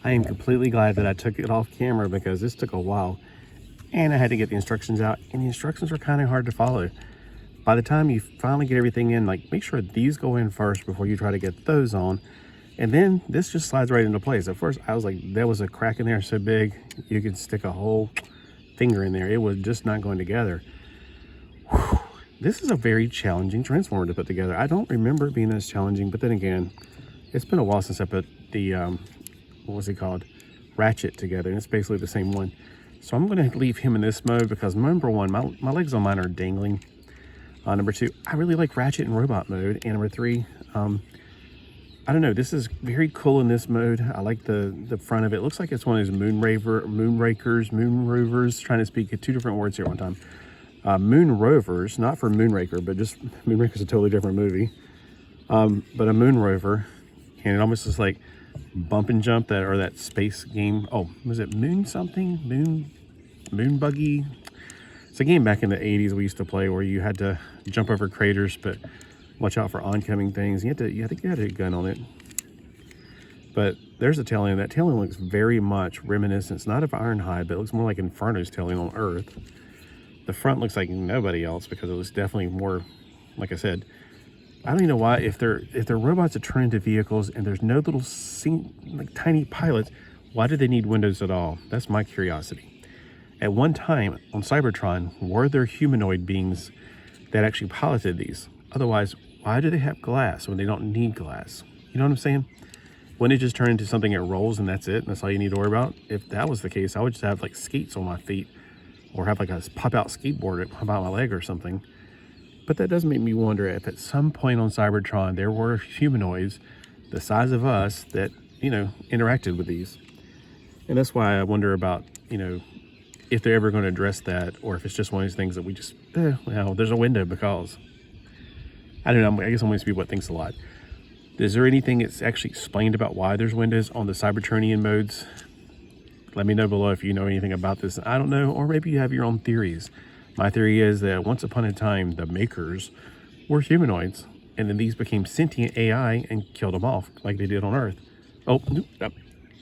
I am completely glad that I took it off camera because this took a while and I had to get the instructions out, and the instructions were kind of hard to follow. By the time you finally get everything in, like, make sure these go in first before you try to get those on, and then this just slides right into place. At first I was like, there was a crack in there so big you could stick a whole finger in there. It was just not going together. Whew. This is a very challenging transformer to put together. I don't remember it being as challenging, but then again, it's been a while since I put the what was he called, ratchet together, and it's basically the same one. So I'm going to leave him in this mode because number one, my legs on mine are dangling. Number two, I really like ratchet in robot mode. And number three, I don't know, this is very cool in this mode. I like the front of it. It looks like it's one of those moon rovers, trying to speak two different words here at one time. Moon rovers, not for Moonraker, but just Moonraker's a totally different movie. But a moon rover, and it almost is like bump and jump, that space game. Oh, was it Moon something? Moon Buggy? It's a game back in the 80s we used to play where you had to jump over craters, but watch out for oncoming things. I think you had a gun on it. But there's a tail end. That tail end looks very much reminiscent, not of Ironhide, but it looks more like Inferno's tail end on Earth. The front looks like nobody else because it was definitely more, like I said, I don't even know why, if they're robots that turn into vehicles and there's no little like tiny pilots, why do they need windows at all? That's my curiosity. At one time on Cybertron, were there humanoid beings that actually piloted these? Otherwise, why do they have glass when they don't need glass? You know what I'm saying? Wouldn't it just turn into something that rolls and that's it, and that's all you need to worry about? If that was the case, I would just have like skates on my feet, or have like a pop-out skateboard that pop out my leg or something. But that does make me wonder if at some point on Cybertron there were humanoids the size of us that, interacted with these. And that's why I wonder about, if they're ever going to address that, or if it's just one of these things that we just, there's a window because. I don't know, I guess I'm one of these people that thinks a lot. Is there anything that's actually explained about why there's windows on the Cybertronian modes? Let me know below if you know anything about this. I don't know, or maybe you have your own theories. My theory is that once upon a time, the makers were humanoids, and then these became sentient AI and killed them off like they did on Earth. Oh,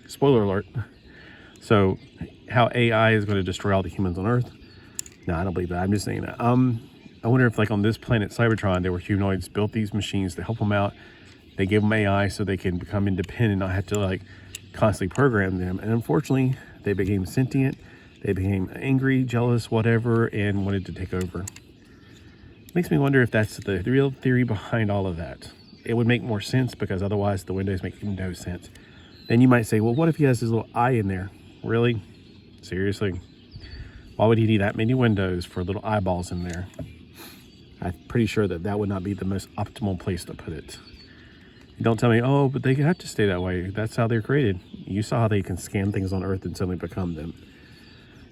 spoiler alert. So how AI is going to destroy all the humans on Earth? No, I don't believe that. I'm just saying that. I wonder if, like, on this planet Cybertron, there were humanoids, built these machines to help them out. They gave them AI so they can become independent, not have to, like, constantly program them. And unfortunately, they became sentient. They became angry, jealous, whatever, and wanted to take over. Makes me wonder if that's the real theory behind all of that. It would make more sense because otherwise the windows make no sense. Then you might say, well, what if he has his little eye in there? Really? Seriously? Why would he need that many windows for little eyeballs in there? I'm pretty sure that would not be the most optimal place to put it. Don't tell me, oh, but they have to stay that way. That's how they're created. You saw how they can scan things on Earth and suddenly become them.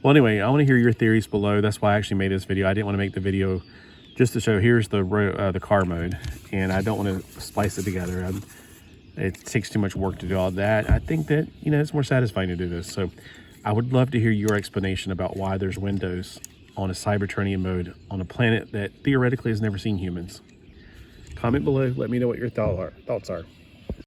Well, anyway, I want to hear your theories below. That's why I actually made this video. I didn't want to make the video just to show here's the car mode, and I don't want to splice it together. It takes too much work to do all that. I think that, it's more satisfying to do this. So I would love to hear your explanation about why there's windows on a Cybertronian mode on a planet that theoretically has never seen humans. Comment below. Let me know what your thoughts are.